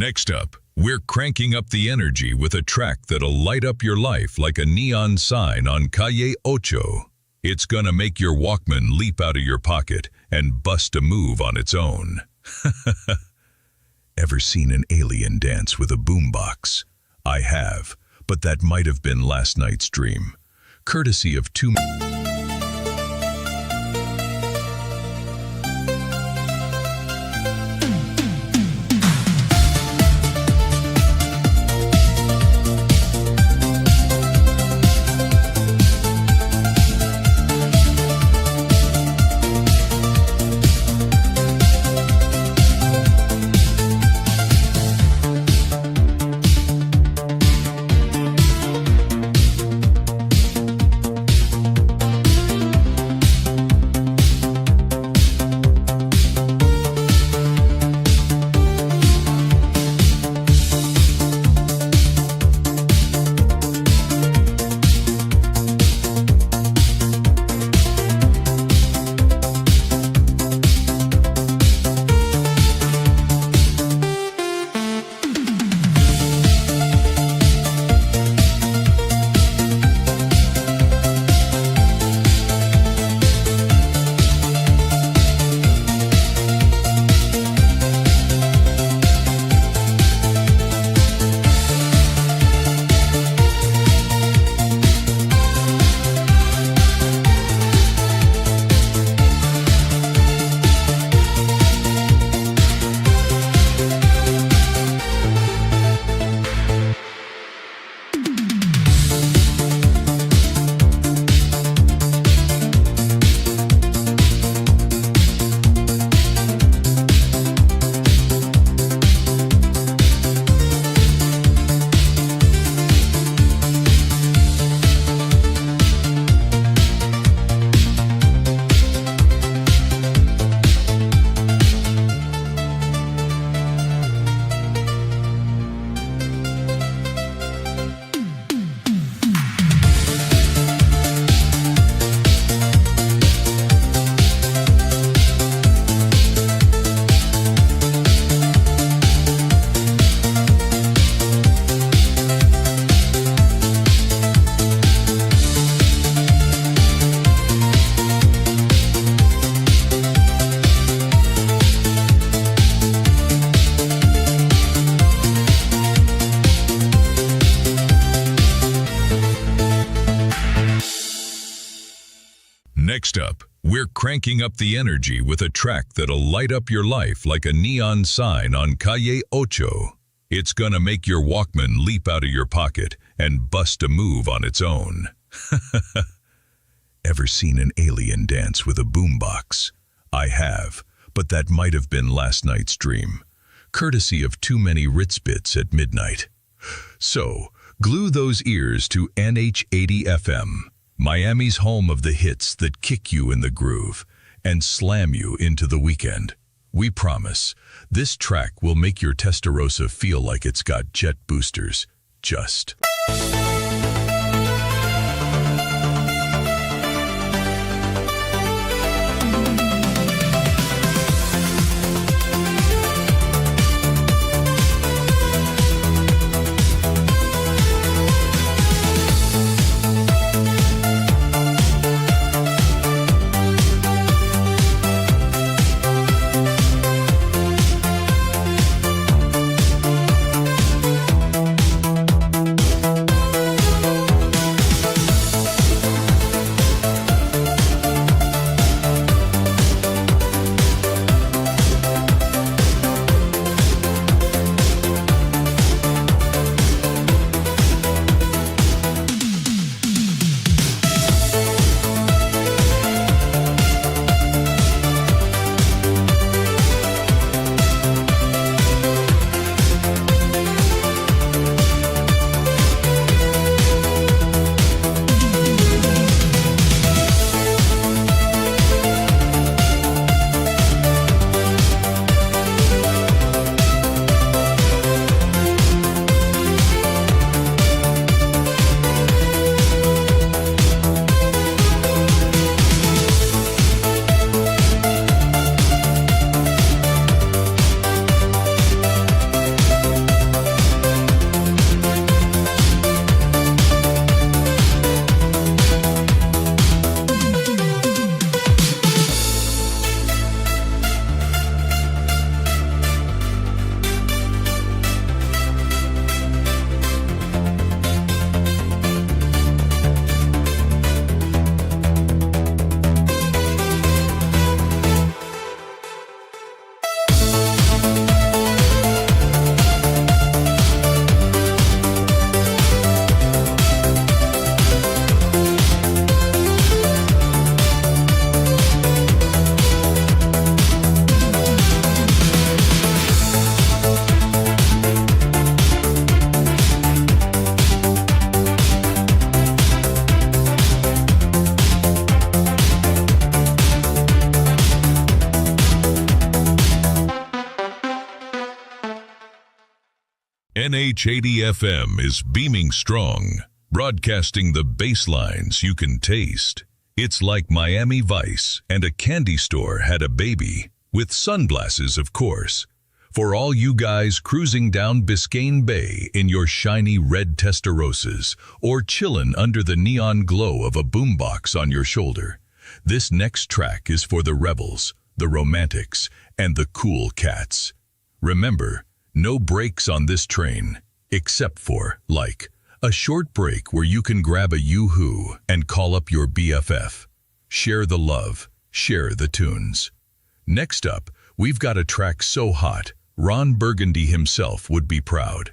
Next up, we're cranking up the energy with a track that'll light up your life like a neon sign on Calle Ocho. It's gonna make your Walkman leap out of your pocket and bust a move on its own. Ever seen an alien dance with a boombox? I have, but that might have been last night's dream. Courtesy of two... Next up, we're cranking up the energy with a track that'll light up your life like a neon sign on Calle Ocho. It's gonna make your Walkman leap out of your pocket and bust a move on its own. Ever seen an alien dance with a boombox? I have, but that might have been last night's dream. Courtesy of too many Ritz bits at midnight. So, glue those ears to NH80 FM. Miami's home of the hits that kick you in the groove and slam you into the weekend. We promise, this track will make your Testarossa feel like it's got jet boosters. Just... NH80FM is beaming strong, broadcasting the basslines you can taste. It's like Miami Vice and a candy store had a baby, with sunglasses, of course. For all you guys cruising down Biscayne Bay in your shiny red Testarossas, or chillin' under the neon glow of a boombox on your shoulder, this next track is for the rebels, the romantics, and the cool cats. Remember, no brakes on this train, except for, like, a short break where you can grab a yoo-hoo and call up your BFF. Share the love, share the tunes. Next up, we've got a track so hot, Ron Burgundy himself would be proud.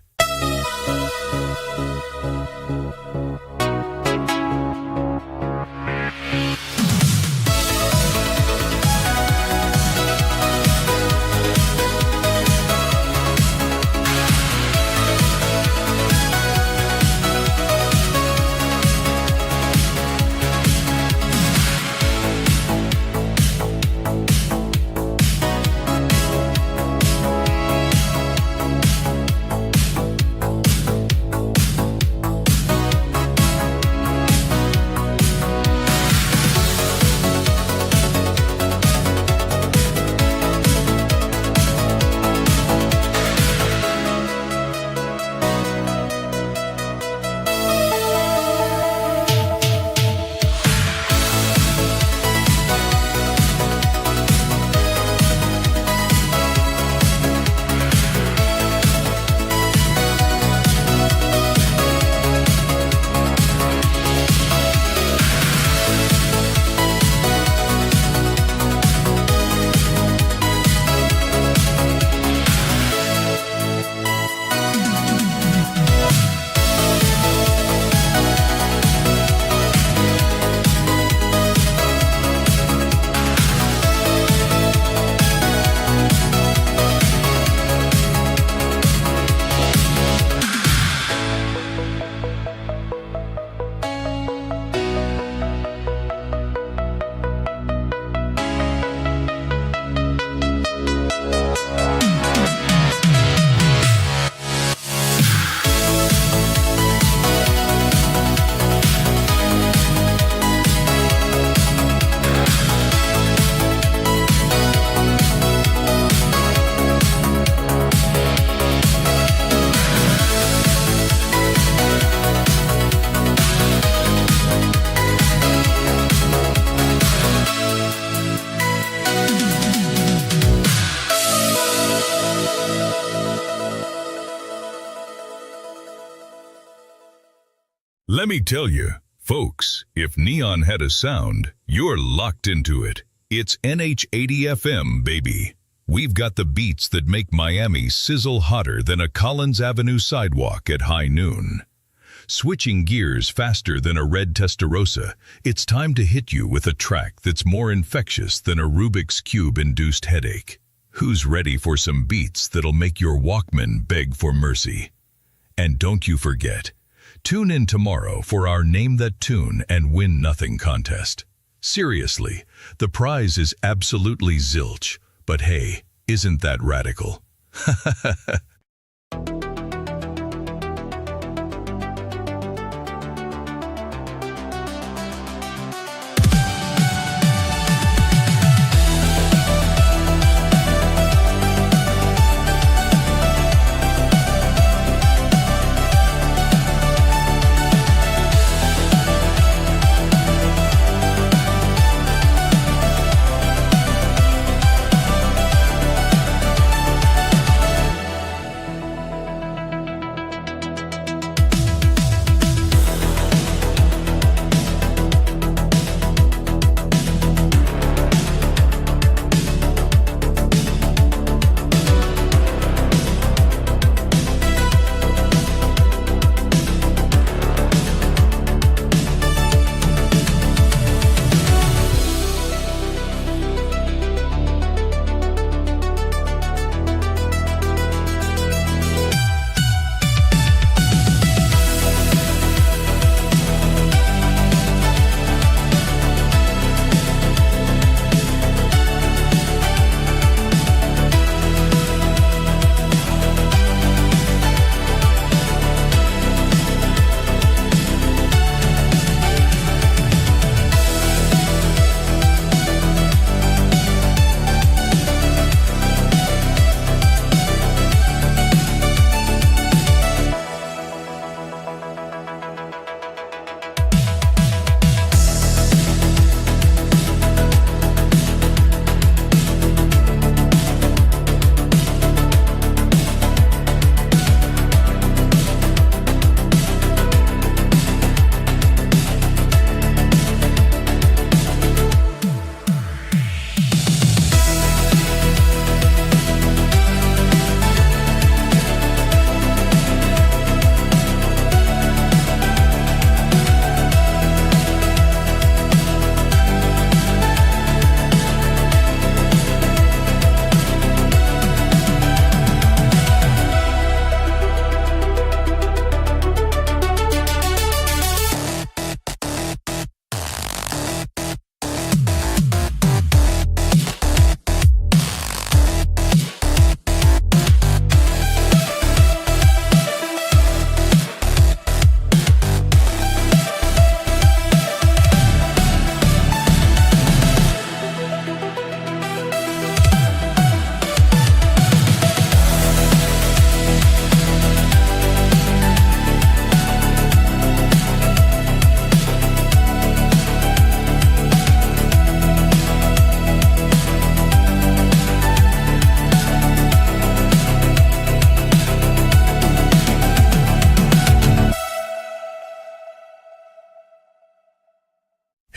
Let me tell you, folks, if Neon had a sound, you're locked into it. It's NH80FM, baby. We've got the beats that make Miami sizzle hotter than a Collins Avenue sidewalk at high noon. Switching gears faster than a red Testarossa, it's time to hit you with a track that's more infectious than a Rubik's Cube-induced headache. Who's ready for some beats that'll make your Walkman beg for mercy? And don't you forget, tune in tomorrow for our Name That Tune and Win Nothing contest. Seriously, the prize is absolutely zilch, but hey, isn't that radical?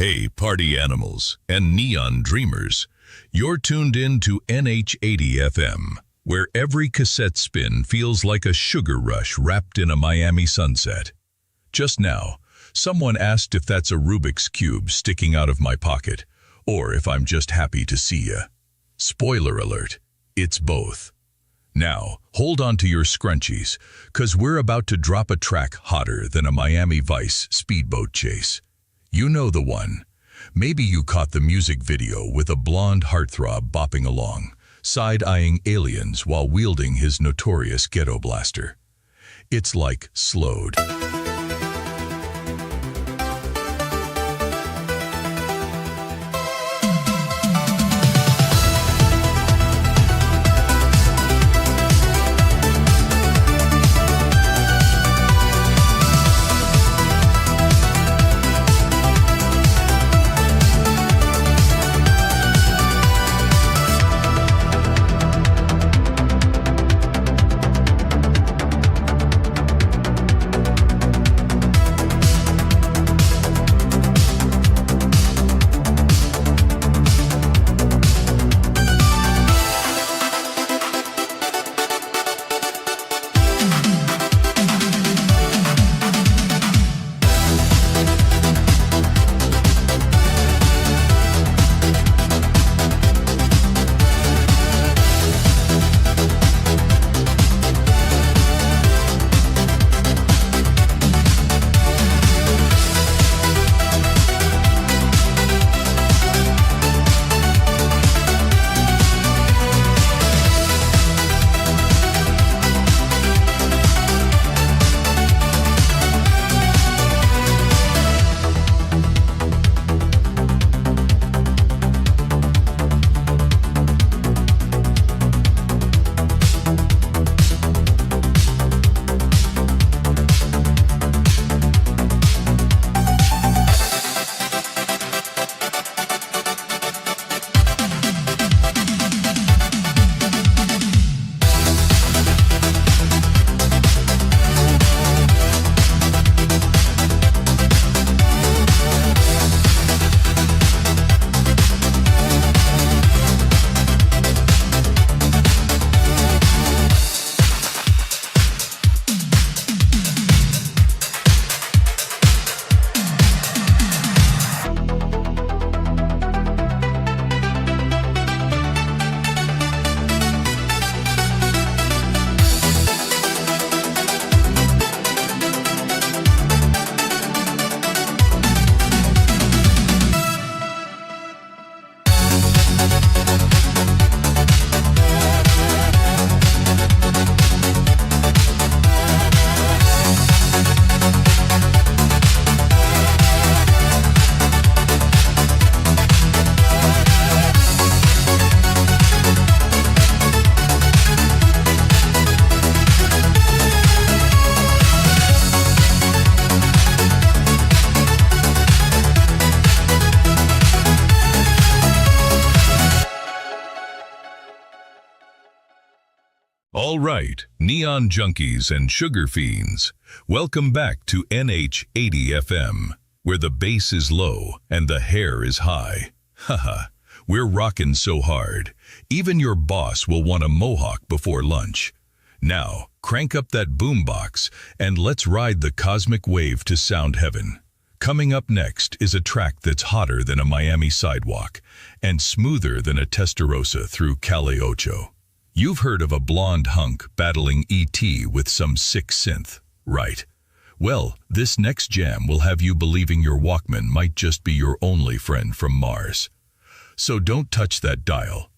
Hey, party animals and neon dreamers. You're tuned in to NH80 FM, where every cassette spin feels like a sugar rush wrapped in a Miami sunset. Just now, someone asked if that's a Rubik's Cube sticking out of my pocket, or if I'm just happy to see ya. Spoiler alert, it's both. Now, hold on to your scrunchies, 'cause we're about to drop a track hotter than a Miami Vice speedboat chase. You know the one. Maybe you caught the music video with a blonde heartthrob bopping along, side-eyeing aliens while wielding his notorious ghetto blaster. It's like Slowed. All right, neon junkies and sugar fiends, welcome back to NH80 FM, where the bass is low and the hair is high. Haha, we're rockin' so hard, even your boss will want a mohawk before lunch. Now, crank up that boombox and let's ride the cosmic wave to sound heaven. Coming up next is a track that's hotter than a Miami sidewalk and smoother than a Testarossa through Calle Ocho. You've heard of a blonde hunk battling E.T. with some sick synth, right? Well, this next jam will have you believing your Walkman might just be your only friend from Mars. So don't touch that dial.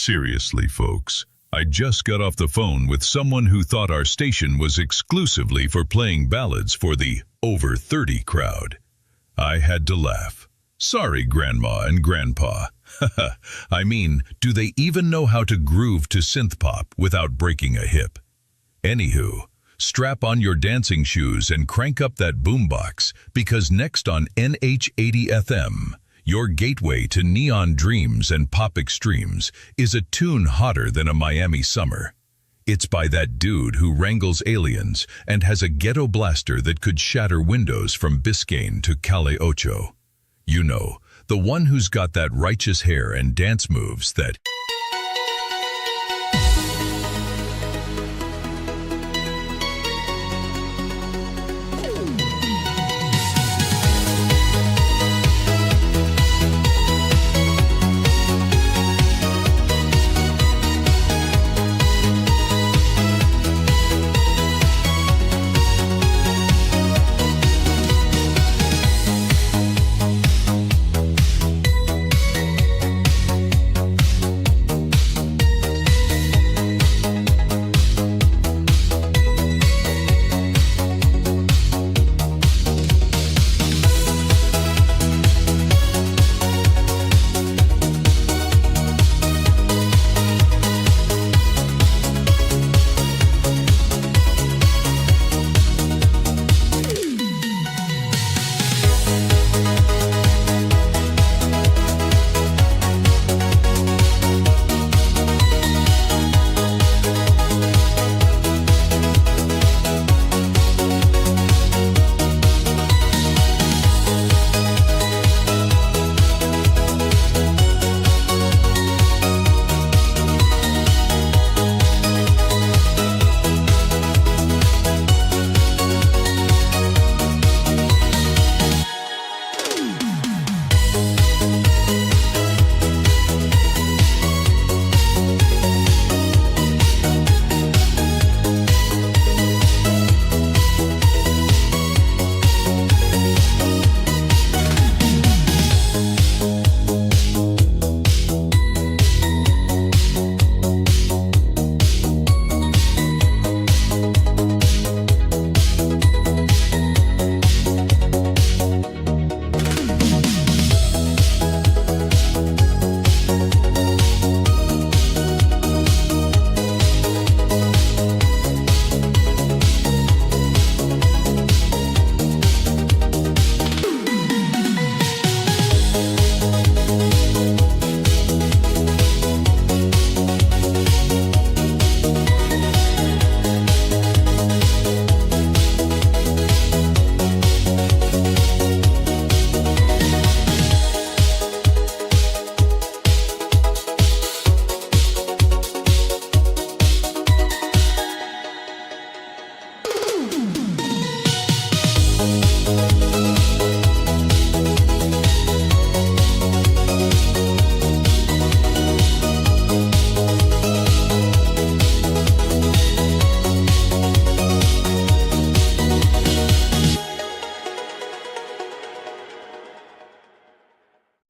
Seriously, folks, I just got off the phone with someone who thought our station was exclusively for playing ballads for the over 30 crowd. I had to laugh. Sorry, Grandma and Grandpa. I mean, do they even know how to groove to synth pop without breaking a hip? Anywho, strap on your dancing shoes and crank up that boombox, because next on NH80 FM, your gateway to neon dreams and pop extremes, is a tune hotter than a Miami summer. It's by that dude who wrangles aliens and has a ghetto blaster that could shatter windows from Biscayne to Calle Ocho. You know, the one who's got that righteous hair and dance moves that...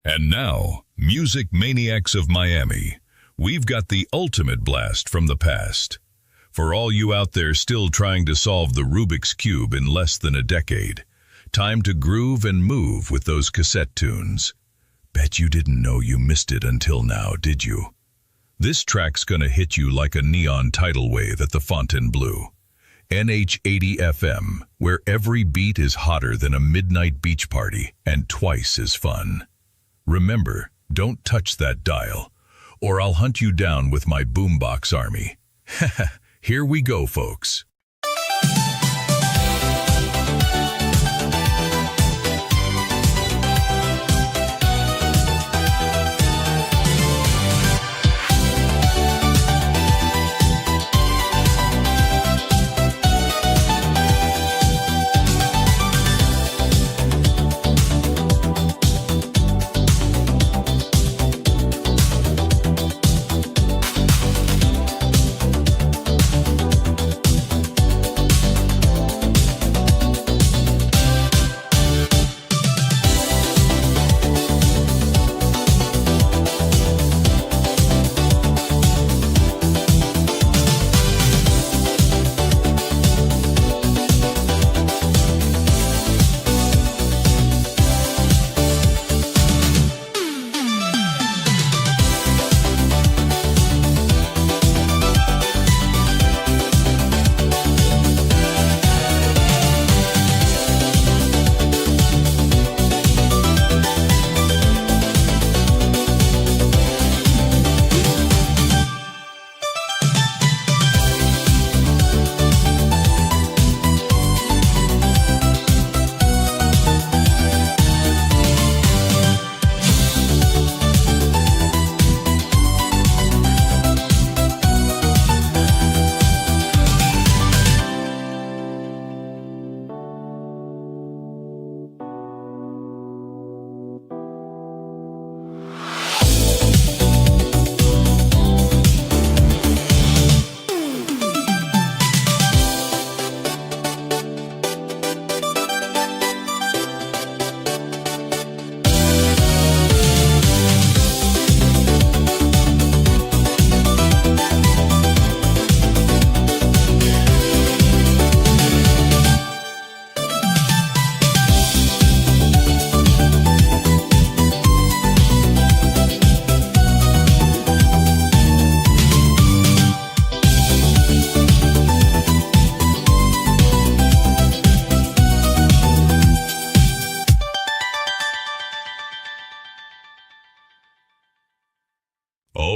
And now, music maniacs of Miami, we've got the ultimate blast from the past. For all you out there still trying to solve the Rubik's Cube in less than a decade, time to groove and move with those cassette tunes. Bet you didn't know you missed it until now, did you? This track's gonna hit you like a neon tidal wave at the Fontainebleau. NH80 FM, where every beat is hotter than a midnight beach party and twice as fun. Remember, don't touch that dial, or I'll hunt you down with my boombox army. Here we go, folks.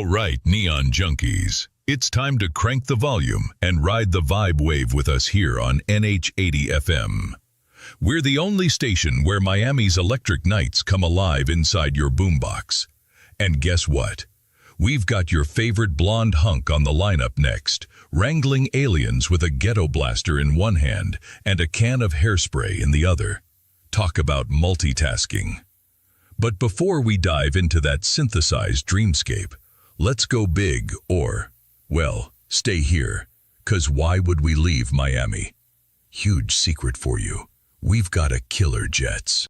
right, Neon Junkies. It's time to crank the volume and ride the vibe wave with us here on NH80 FM. We're the only station where Miami's electric nights come alive inside your boombox. And guess what? We've got your favorite blonde hunk on the lineup next, wrangling aliens with a ghetto blaster in one hand and a can of hairspray in the other. Talk about multitasking. But before we dive into that synthesized dreamscape, let's go big or, well, stay here, 'cause why would we leave Miami? Huge secret for you. We've got a killer jets.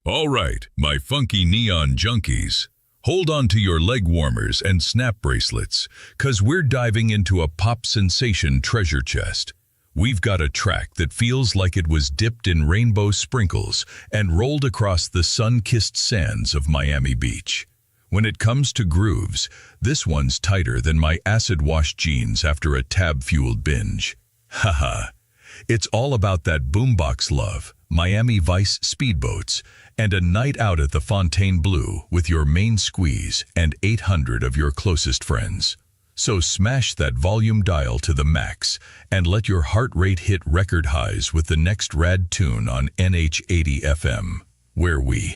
All right, my funky neon junkies, hold on to your leg warmers and snap bracelets, 'cause we're diving into a pop sensation treasure chest. We've got a track that feels like it was dipped in rainbow sprinkles and rolled across the sun-kissed sands of Miami Beach. When it comes to grooves, this one's tighter than my acid-washed jeans after a tab-fueled binge. Haha. It's all about that boombox love, Miami Vice speedboats, and a night out at the Fontainebleau with your main squeeze and 800 of your closest friends. So smash that volume dial to the max and let your heart rate hit record highs with the next rad tune on NH80 FM, where we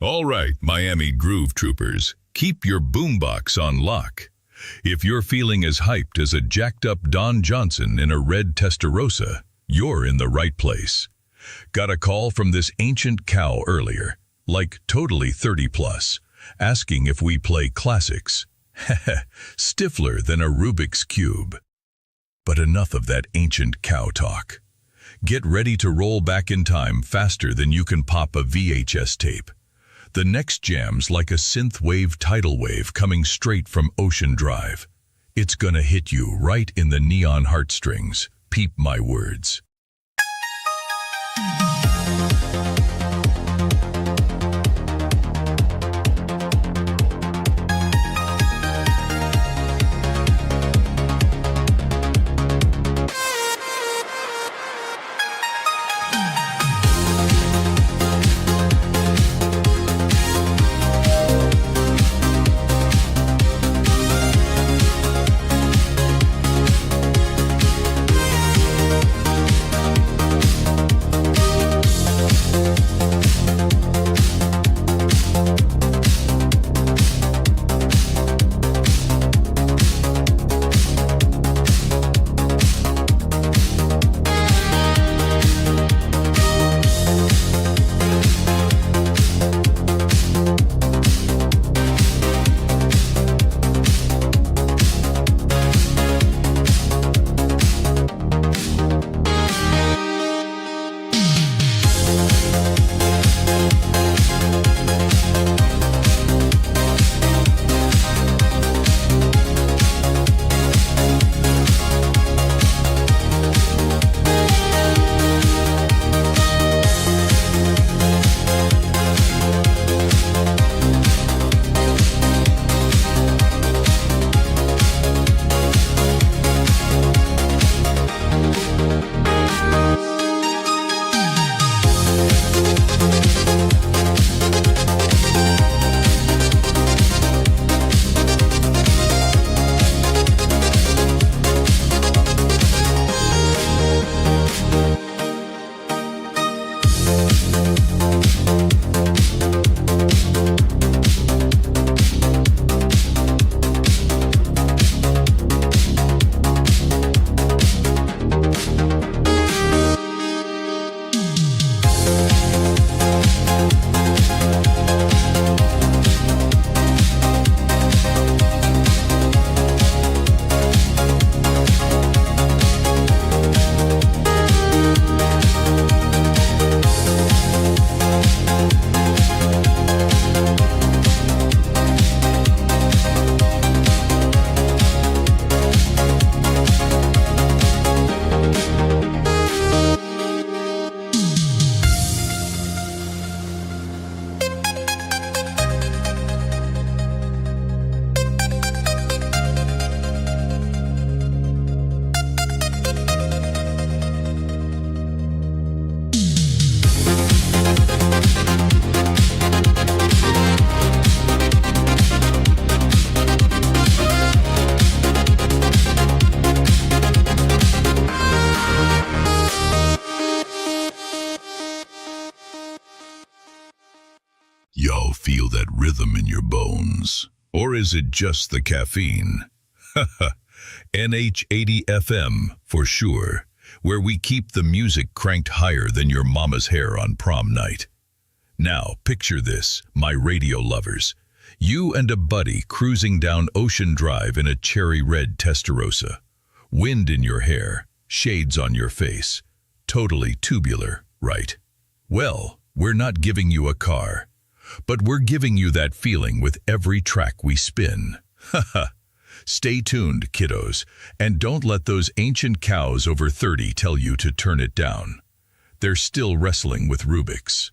All right, Miami Groove Troopers, keep your boombox on lock. If you're feeling as hyped as a jacked-up Don Johnson in a red Testarossa, you're in the right place. Got a call from this ancient cow earlier, like totally 30 plus, asking if we play classics. Stifler than a Rubik's Cube. But enough of that ancient cow talk. Get ready to roll back in time faster than you can pop a VHS tape. The next jam's like a synth-wave tidal wave coming straight from Ocean Drive. It's gonna hit you right in the neon heartstrings. Peep my words. Y'all feel that rhythm in your bones? Or is it just the caffeine? NH80 FM, for sure, where we keep the music cranked higher than your mama's hair on prom night. Now, picture this, my radio lovers. You and a buddy cruising down Ocean Drive in a cherry red Testarossa. Wind in your hair, shades on your face. Totally tubular, right? Well, we're not giving you a car, but we're giving you that feeling with every track we spin. Haha. Stay tuned, kiddos, and don't let those ancient cows over 30 tell you to turn it down. They're still wrestling with Rubik's.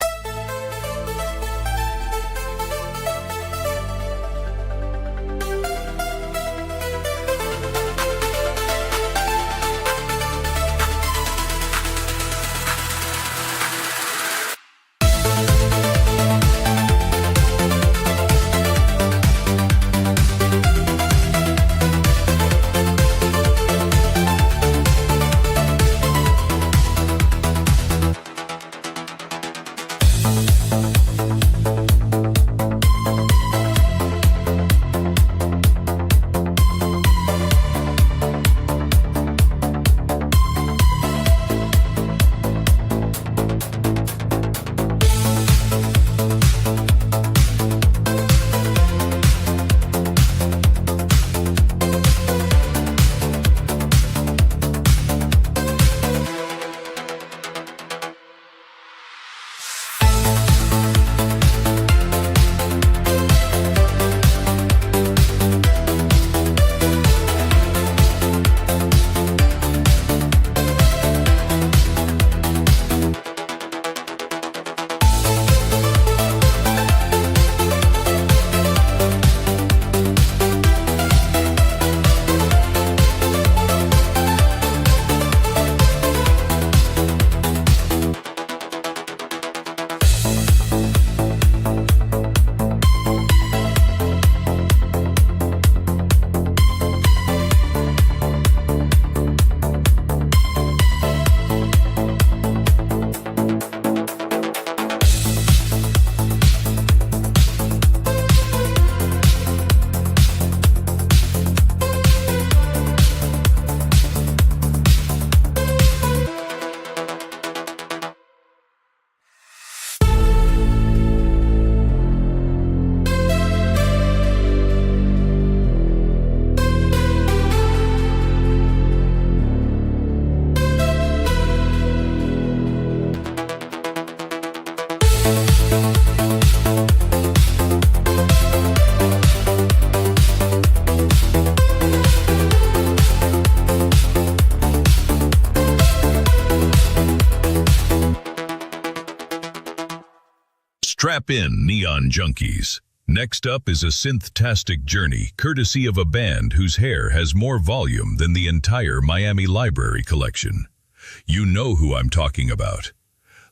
Strap in, neon junkies. Next up is a synth-tastic journey courtesy of a band whose hair has more volume than the entire Miami Library collection. You know who I'm talking about.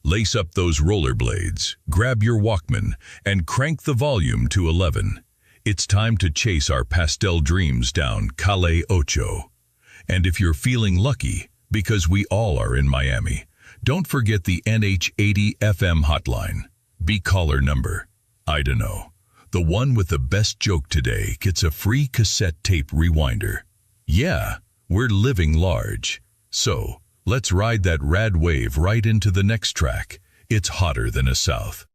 Lace up those rollerblades, grab your Walkman, and crank the volume to 11. It's time to chase our pastel dreams down Calle Ocho. And if you're feeling lucky, because we all are in Miami, don't forget the NH80 FM hotline. Be caller number, I don't know. The one with the best joke today gets a free cassette tape rewinder. Yeah, we're living large. So, let's ride that rad wave right into the next track. It's hotter than a South.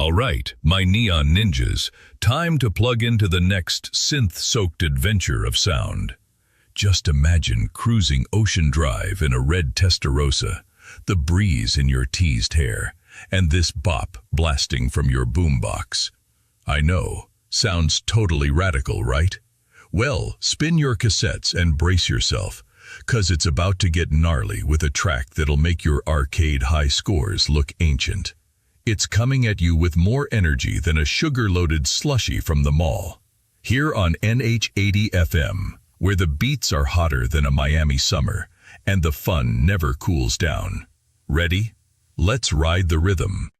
All right, my neon ninjas, time to plug into the next synth-soaked adventure of sound. Just imagine cruising Ocean Drive in a red Testarossa, the breeze in your teased hair, and this bop blasting from your boombox. I know, sounds totally radical, right? Well, spin your cassettes and brace yourself, 'cause it's about to get gnarly with a track that'll make your arcade high scores look ancient. It's coming at you with more energy than a sugar-loaded slushie from the mall. Here on NH80 FM, where the beats are hotter than a Miami summer, and the fun never cools down. Ready? Let's ride the rhythm.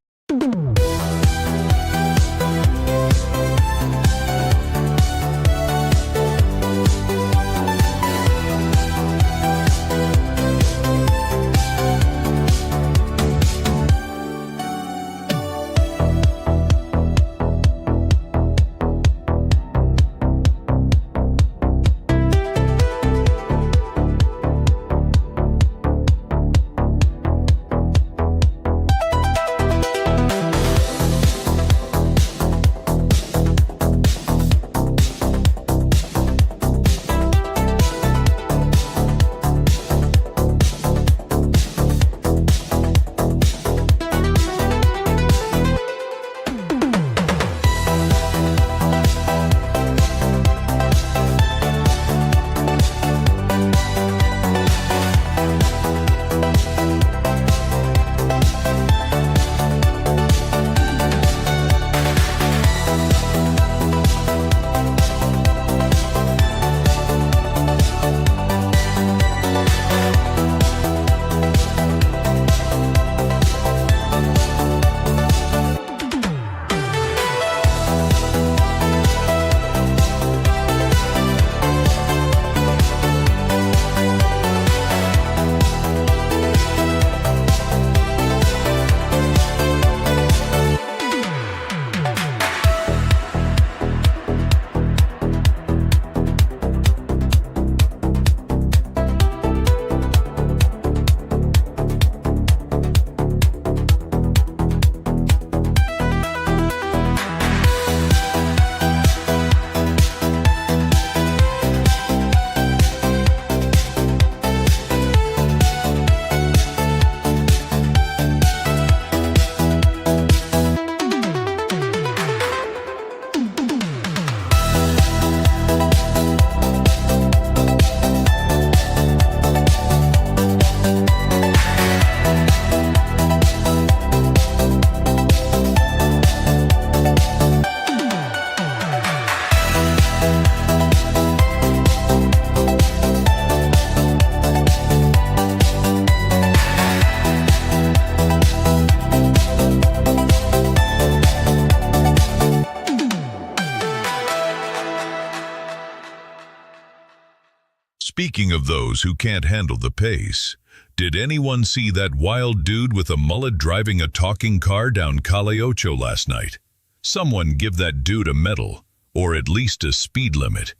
Speaking of those who can't handle the pace, did anyone see that wild dude with a mullet driving a talking car down Calle Ocho last night? Someone give that dude a medal, or at least a speed limit.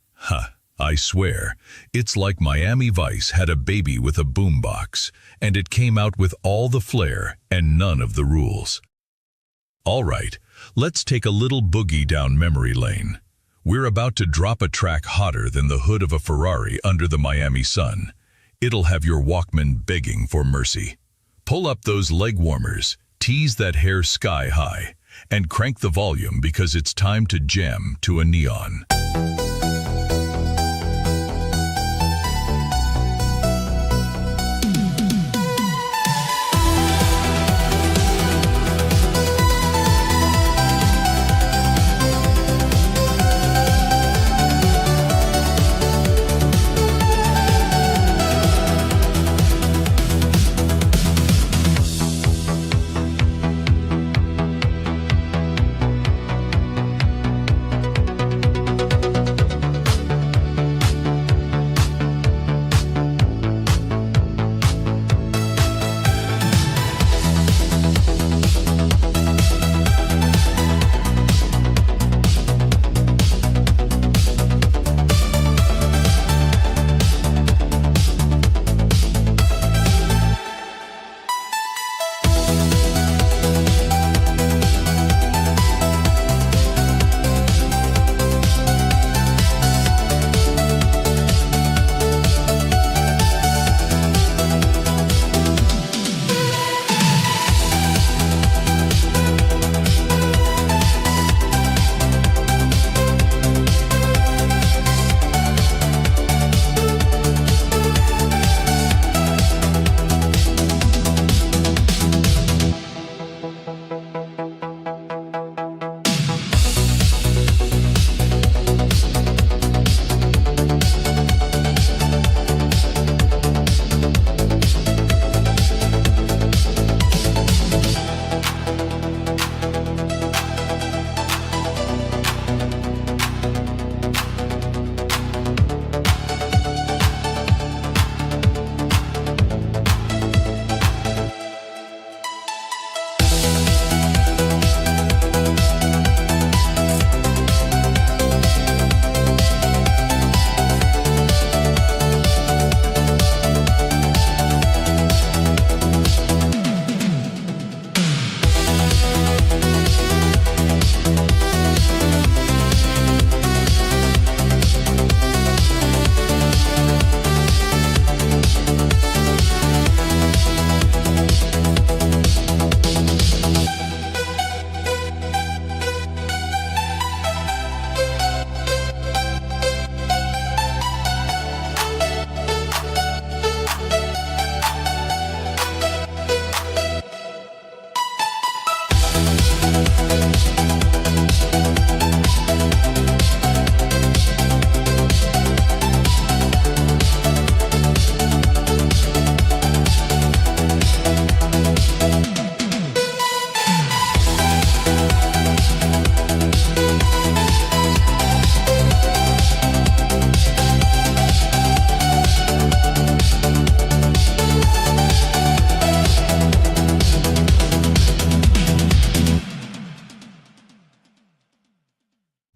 I swear, it's like Miami Vice had a baby with a boombox, and it came out with all the flair and none of the rules. All right, let's take a little boogie down memory lane. We're about to drop a track hotter than the hood of a Ferrari under the Miami sun. It'll have your Walkman begging for mercy. Pull up those leg warmers, tease that hair sky high, and crank the volume because it's time to jam to a neon.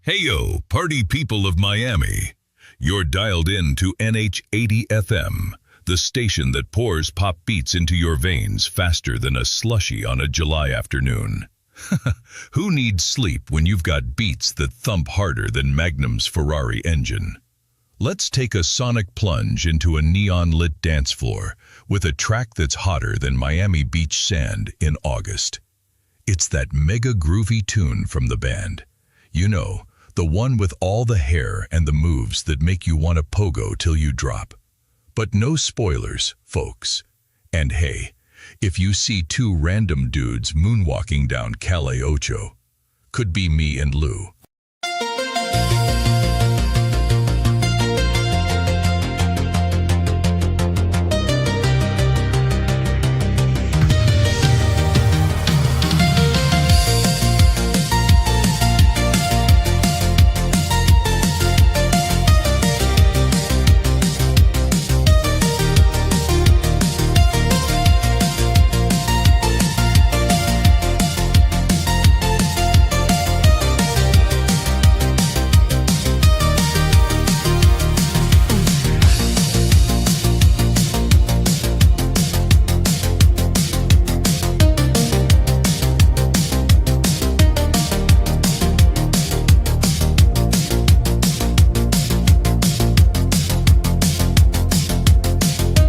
Heyo, party people of Miami. You're dialed in to NH80 FM, the station that pours pop beats into your veins faster than a slushie on a July afternoon. Who needs sleep when you've got beats that thump harder than Magnum's Ferrari engine? Let's take a sonic plunge into a neon-lit dance floor with a track that's hotter than Miami beach sand in August. It's that mega groovy tune from the band. You know, the one with all the hair and the moves that make you want to pogo till you drop. But no spoilers, folks. And hey, if you see two random dudes moonwalking down Calle Ocho, could be me and Lou.